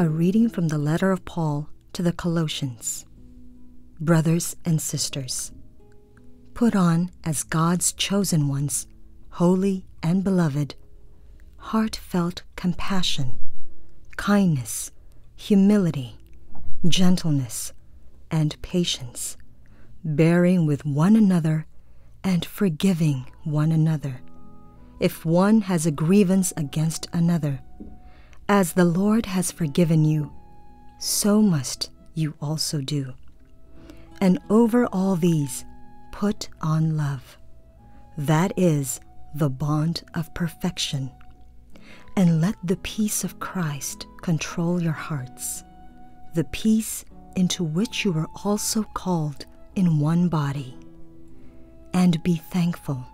A reading from the letter of Paul to the Colossians. Brothers and sisters, put on as God's chosen ones, holy and beloved, heartfelt compassion, kindness, humility, gentleness, and patience, bearing with one another and forgiving one another, if one has a grievance against another. As the Lord has forgiven you, so must you also do. And over all these, put on love. That is the bond of perfection. And let the peace of Christ control your hearts, the peace into which you were also called in one body. And be thankful.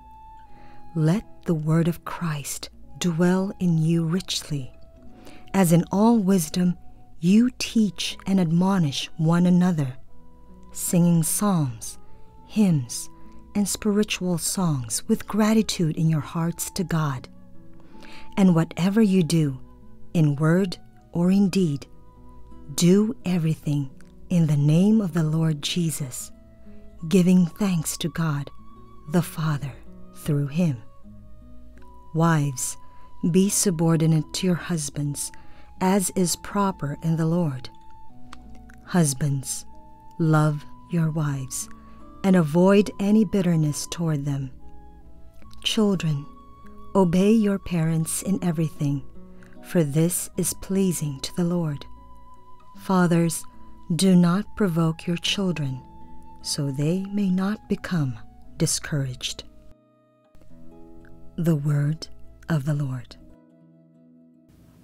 Let the word of Christ dwell in you richly, as in all wisdom you teach and admonish one another, singing psalms, hymns, and spiritual songs with gratitude in your hearts to God. And whatever you do, in word or in deed, do everything in the name of the Lord Jesus, giving thanks to God, the Father, through him. Wives, be subordinate to your husbands, as is proper in the Lord. Husbands, love your wives, and avoid any bitterness toward them. Children, obey your parents in everything, for this is pleasing to the Lord. Fathers, do not provoke your children, so they may not become discouraged. The Word of the Lord.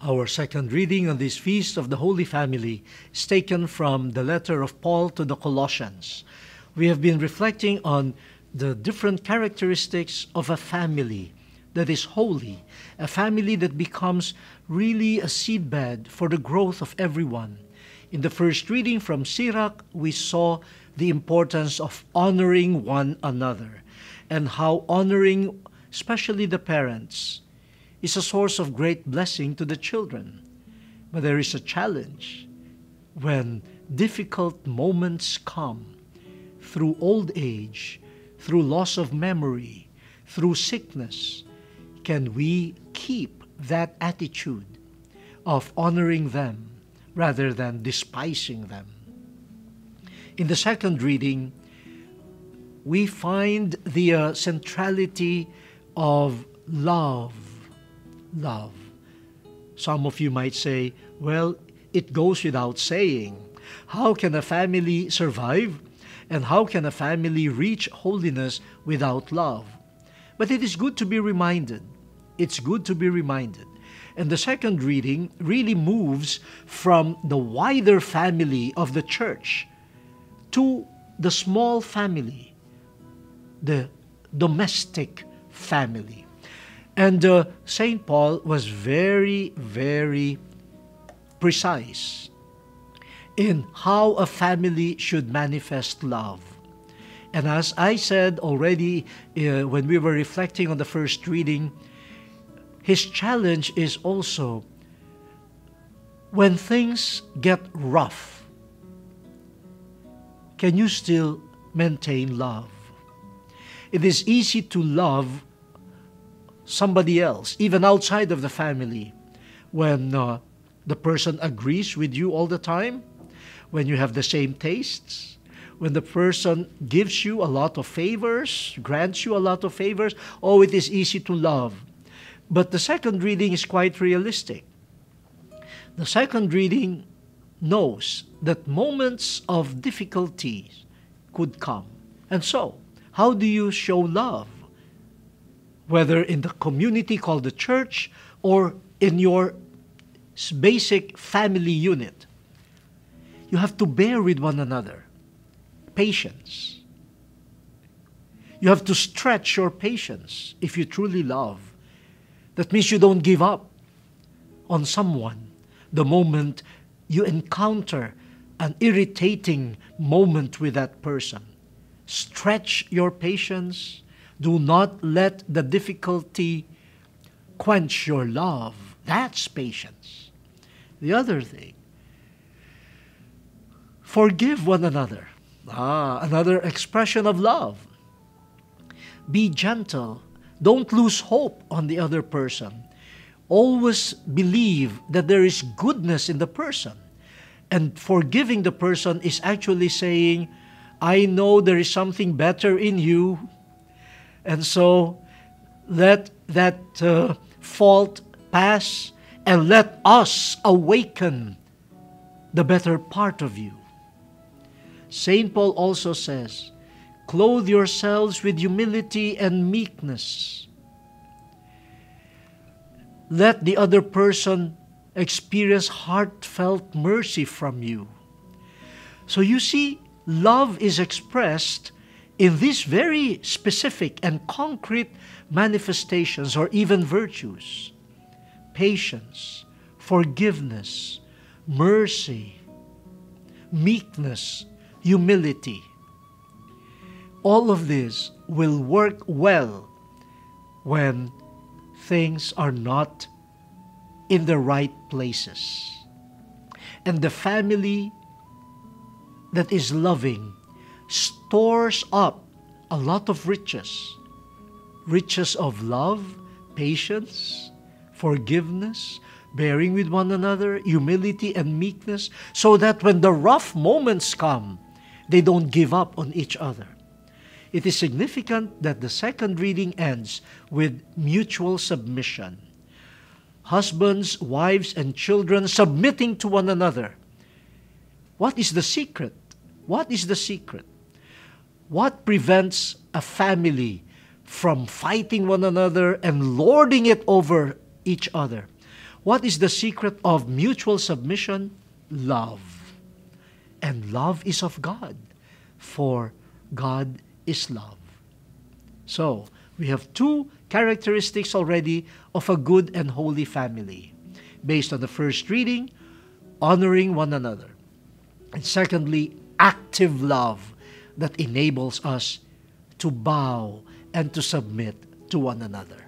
Our second reading on this Feast of the Holy Family is taken from the letter of Paul to the Colossians. We have been reflecting on the different characteristics of a family that is holy, a family that becomes really a seedbed for the growth of everyone. In the first reading from Sirach, we saw the importance of honoring one another and how honoring, especially the parents, is a source of great blessing to the children. But there is a challenge when difficult moments come through old age, through loss of memory, through sickness. Can we keep that attitude of honoring them rather than despising them? In the second reading, we find the centrality of love. Love. Some of you might say, well, it goes without saying. How can a family survive? And how can a family reach holiness without love? But it is good to be reminded. It's good to be reminded. And the second reading really moves from the wider family of the church to the small family, the domestic family. And St. Paul was very, very precise in how a family should manifest love. And as I said already when we were reflecting on the first reading, his challenge is also when things get rough, can you still maintain love? It is easy to love somebody else, even outside of the family, when the person agrees with you all the time, when you have the same tastes, when the person gives you a lot of favors, grants you a lot of favors. Oh, it is easy to love. But the second reading is quite realistic. The second reading knows that moments of difficulty could come. And so, how do you show love? Whether in the community called the church or in your basic family unit. You have to bear with one another. Patience. You have to stretch your patience if you truly love. That means you don't give up on someone the moment you encounter an irritating moment with that person. Stretch your patience. Do not let the difficulty quench your love. That's patience. The other thing, Forgive one another. Another expression of love. Be gentle. Don't lose hope on the other person. Always believe that there is goodness in the person. And forgiving the person is actually saying, I know there is something better in you. And so let that fault pass and let us awaken the better part of you. St. Paul also says, clothe yourselves with humility and meekness. Let the other person experience heartfelt mercy from you. So you see, love is expressed in these very specific and concrete manifestations or even virtues. Patience, forgiveness, mercy, meekness, humility. All of this will work well when things are not in the right places. And the family that is loving stores up a lot of riches. Riches of love, patience, forgiveness, bearing with one another, humility and meekness, so that when the rough moments come, they don't give up on each other. It is significant that the second reading ends with mutual submission. Husbands, wives, and children submitting to one another. What is the secret? What is the secret? What prevents a family from fighting one another and lording it over each other? What is the secret of mutual submission? Love. And love is of God, for God is love. So, we have two characteristics already of a good and holy family. Based on the first reading, honoring one another. And secondly, active love that enables us to bow and to submit to one another.